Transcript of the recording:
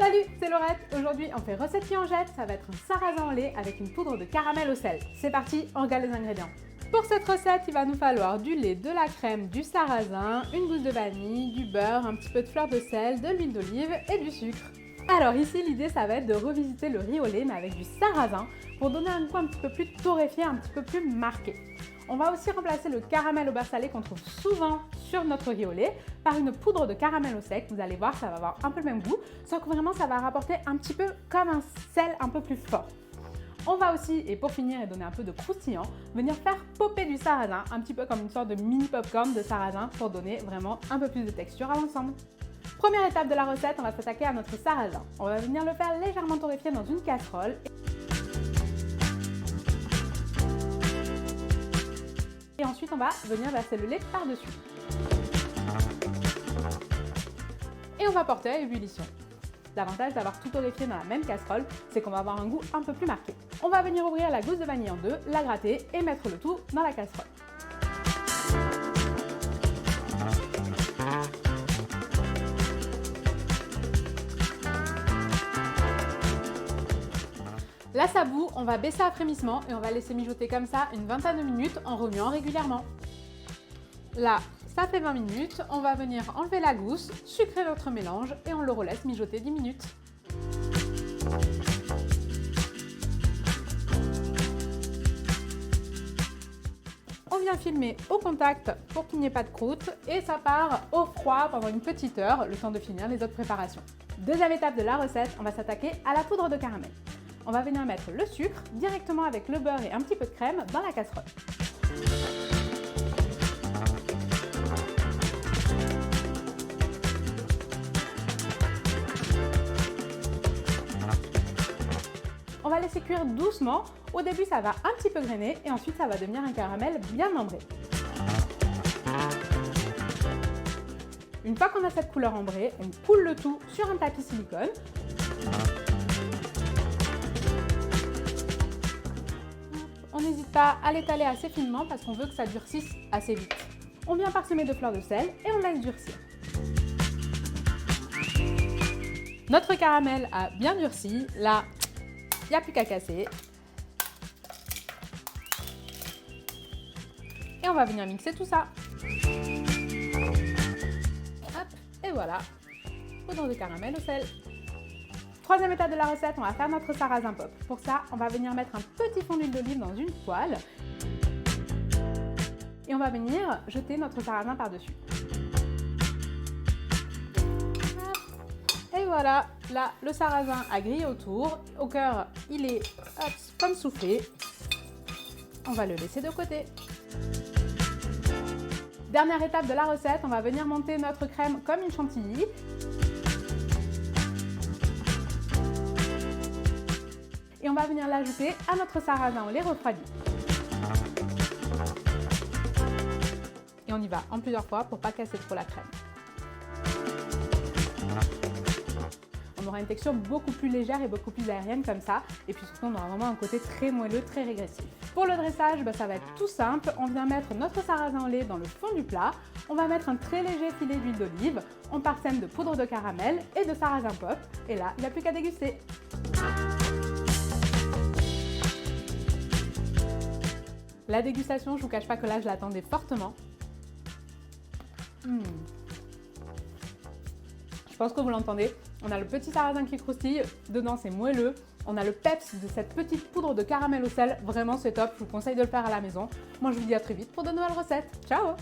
Salut, c'est Laurette. Aujourd'hui, on fait recette qui en jette. Ça va être un sarrasin au lait avec une poudre de caramel au sel. C'est parti, on regarde les ingrédients. Pour cette recette, il va nous falloir du lait, de la crème, du sarrasin, une gousse de vanille, du beurre, un petit peu de fleur de sel, de l'huile d'olive et du sucre. Alors ici, l'idée, ça va être de revisiter le riz au lait, mais avec du sarrasin, pour donner un goût un petit peu plus torréfié, un petit peu plus marqué. On va aussi remplacer le caramel au beurre salé qu'on trouve souvent sur notre riz au lait par une poudre de caramel au sec. Vous allez voir, ça va avoir un peu le même goût, sauf que vraiment ça va rapporter un petit peu comme un sel un peu plus fort. On va aussi, et pour finir et donner un peu de croustillant, venir faire popper du sarrasin, un petit peu comme une sorte de mini popcorn de sarrasin pour donner vraiment un peu plus de texture à l'ensemble. Première étape de la recette, on va s'attaquer à notre sarrasin. On va venir le faire légèrement torréfier dans une casserole. Et ensuite, on va venir verser le lait par-dessus. Et on va porter à ébullition. L'avantage d'avoir tout torréfié dans la même casserole, c'est qu'on va avoir un goût un peu plus marqué. On va venir ouvrir la gousse de vanille en deux, la gratter et mettre le tout dans la casserole. Là, ça bout, on va baisser à frémissement et on va laisser mijoter comme ça une vingtaine de minutes en remuant régulièrement. Là, ça fait 20 minutes, on va venir enlever la gousse, sucrer notre mélange et on le relaisse mijoter 10 minutes. On vient filmer au contact pour qu'il n'y ait pas de croûte et ça part au froid pendant une petite heure, le temps de finir les autres préparations. Deuxième étape de la recette, on va s'attaquer à la poudre de caramel. On va venir mettre le sucre directement avec le beurre et un petit peu de crème dans la casserole. On va laisser cuire doucement. Au début, ça va un petit peu grainer et ensuite, ça va devenir un caramel bien ambré. Une fois qu'on a cette couleur ambrée, on coule le tout sur un tapis silicone. On n'hésite pas à l'étaler assez finement parce qu'on veut que ça durcisse assez vite. On vient parsemer de fleurs de sel et on laisse durcir. Notre caramel a bien durci. Là, il n'y a plus qu'à casser. Et on va venir mixer tout ça. Hop, et voilà, poudre de caramel au sel. Troisième étape de la recette, on va faire notre sarrasin pop. Pour ça, on va venir mettre un petit fond d'huile d'olive dans une poêle. Et on va venir jeter notre sarrasin par-dessus. Et voilà, là, le sarrasin a grillé autour. Au cœur, il est comme soufflé. On va le laisser de côté. Dernière étape de la recette, on va venir monter notre crème comme une chantilly. Et on va venir l'ajouter à notre sarrasin au lait refroidi. Et on y va en plusieurs fois pour ne pas casser trop la crème. On aura une texture beaucoup plus légère et beaucoup plus aérienne comme ça. Et puis surtout, on aura vraiment un côté très moelleux, très régressif. Pour le dressage, ça va être tout simple. On vient mettre notre sarrasin au lait dans le fond du plat. On va mettre un très léger filet d'huile d'olive. On parsème de poudre de caramel et de sarrasin pop. Et là, il n'y a plus qu'à déguster. La dégustation, je vous cache pas que là, je l'attendais fortement. Je pense que vous l'entendez. On a le petit sarrasin qui croustille, dedans c'est moelleux. On a le peps de cette petite poudre de caramel au sel. Vraiment, c'est top. Je vous conseille de le faire à la maison. Moi, je vous dis à très vite pour de nouvelles recettes. Ciao!